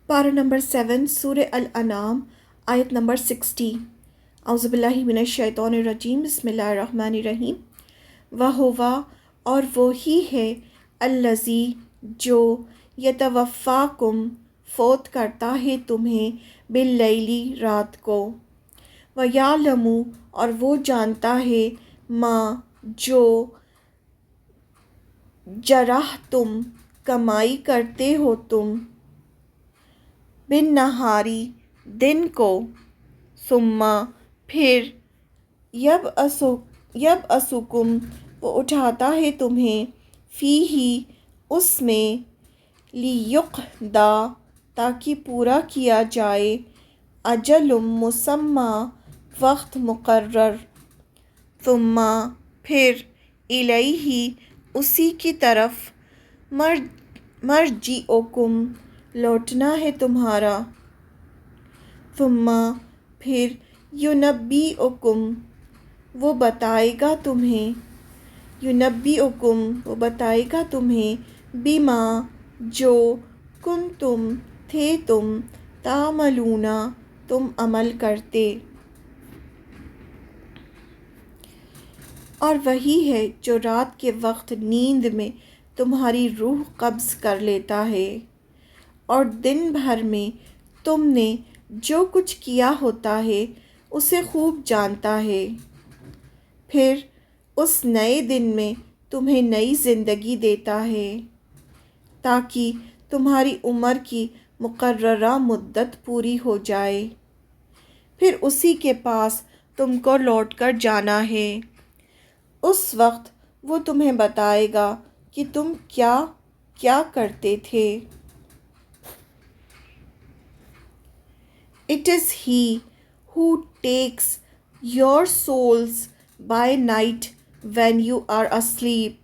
पारा नंबर 7 सूरह अल-अनाम आयत नंबर 60। औज़ुबिल्लाहि मिनश्शैतानिर्रजीम बिस्मिल्लाहिर्रहमानिर्रहीम। वहुवा और वो ही है अल्लज़ी जो यतवफ़्फ़ाकुम फ़ौत करता है तुम्हें बिल्लैली रात को। व यालमु और वो जानता है माँ जो जराह तुम कमाई करते हो तुम बिन नहारी दिन को। सुम्मा फिर यब असुकुम वो उठाता है तुम्हें फ़ी ही उसमें लियुक़दा ताकि पूरा किया जाए अजलुम मुसम्मा वक्त मुकर्रर। सुम्मा फिर इलैही उसी की तरफ मर्जिओकुम लौटना है तुम्हारा। सुम्मा फिर युनब्बिउकुम वो बताएगा तुम्हें बिमा जो कुंतुम थे तुम तामलूना तुम अमल करते। और वही है जो रात के वक्त नींद में तुम्हारी रूह कब्ज़ कर लेता है और दिन भर में तुमने जो कुछ किया होता है उसे खूब जानता है। फिर उस नए दिन में तुम्हें नई ज़िंदगी देता है ताकि तुम्हारी उम्र की मुकर्ररा मुद्दत पूरी हो जाए। फिर उसी के पास तुमको लौट कर जाना है। उस वक्त वो तुम्हें बताएगा कि तुम क्या क्या करते थे। It is he who takes your souls by night when you are asleep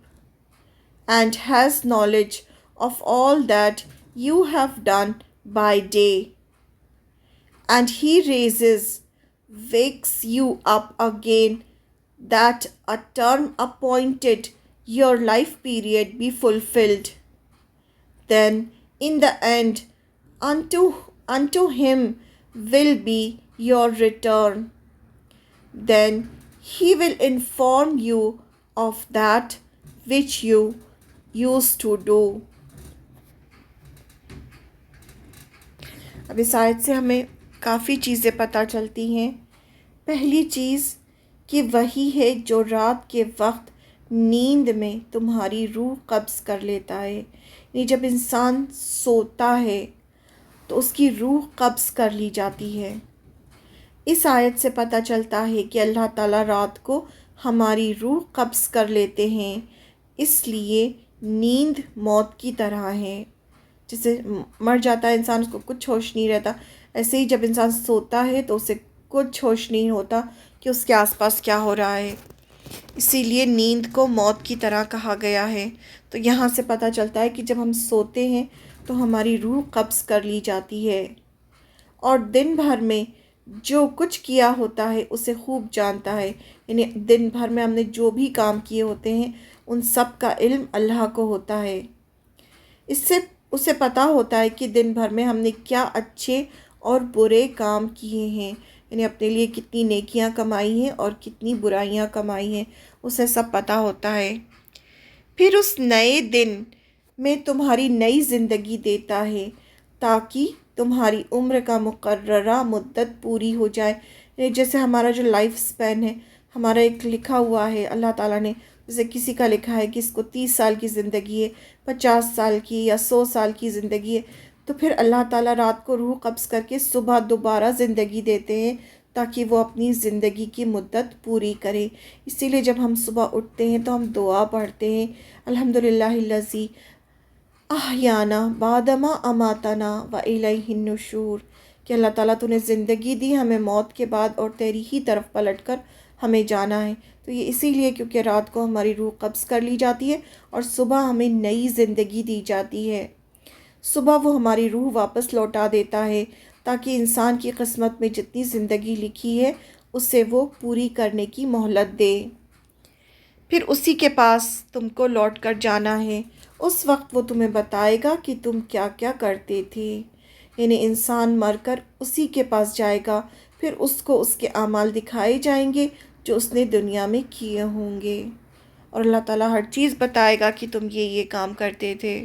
and has knowledge of all that you have done by day. And he wakes you up again that a term appointed your life period be fulfilled. Then in the end unto him will be your return. Then he will inform you of that which you used to do. अब इस आयत से हमें काफ़ी चीज़ें पता चलती हैं। पहली चीज़ कि वही है जो रात के वक्त नींद में तुम्हारी रूह कब्ज़ कर लेता है। यानी जब इंसान सोता है तो उसकी रूह कब्ज़ कर ली जाती है। इस आयत से पता चलता है कि अल्लाह ताला रात को हमारी रूह कब्ज़ कर लेते हैं, इसलिए नींद मौत की तरह है। जैसे मर जाता है इंसान, उसको कुछ होश नहीं रहता, ऐसे ही जब इंसान सोता है तो उसे कुछ होश नहीं होता कि उसके आसपास क्या हो रहा है। इसीलिए नींद को मौत की तरह कहा गया है। तो यहाँ से पता चलता है कि जब हम सोते हैं तो हमारी रूह कब्ज़ कर ली जाती है और दिन भर में जो कुछ किया होता है उसे खूब जानता है। यानी दिन भर में हमने जो भी काम किए होते हैं उन सब का इल्म अल्लाह को होता है। इससे उसे पता होता है कि दिन भर में हमने क्या अच्छे और बुरे काम किए हैं, यानी अपने लिए कितनी नेकियां कमाई हैं और कितनी बुराइयां कमाई हैं, उसे सब पता होता है। फिर उस नए दिन में तुम्हारी नई ज़िंदगी देता है ताकि तुम्हारी उम्र का मुकर्ररा मुद्दत पूरी हो जाए। जैसे हमारा जो लाइफ स्पैन है, हमारा एक लिखा हुआ है अल्लाह ताला ने, जैसे किसी का लिखा है कि इसको 30 साल की ज़िंदगी है, 50 साल की या 100 साल की ज़िंदगी है, तो फिर अल्लाह ताला रात को रूह कब्ज़ करके सुबह दोबारा ज़िंदगी देते हैं ताकि वो अपनी ज़िंदगी की मुद्दत पूरी करे। इसीलिए जब हम सुबह उठते हैं तो हम दुआ पढ़ते हैं, अल्हम्दुलिल्लाहिल्लज़ी अहयाना बादमा अमातना व इलैहिन नुशूर, कि अल्लाह ताला तूने ज़िंदगी दी हमें मौत के बाद और तेरी ही तरफ पलटकर हमें जाना है। तो ये इसीलिए क्योंकि रात को हमारी रूह कब्ज़ कर ली जाती है और सुबह हमें नई ज़िंदगी दी जाती है। सुबह वो हमारी रूह वापस लौटा देता है ताकि इंसान की किस्मत में जितनी ज़िंदगी लिखी है उसे वो पूरी करने की मोहलत दे। फिर उसी के पास तुमको लौट कर जाना है। उस वक्त वो तुम्हें बताएगा कि तुम क्या क्या करते थे। یعنی انسان مر کر اسی کے پاس جائے گا، پھر اس کو اس کے اعمال دکھائے جائیں گے جو اس نے دنیا میں کیے ہوں گے، اور اللہ تعالیٰ ہر چیز بتائے گا کہ تم یہ کام کرتے تھے۔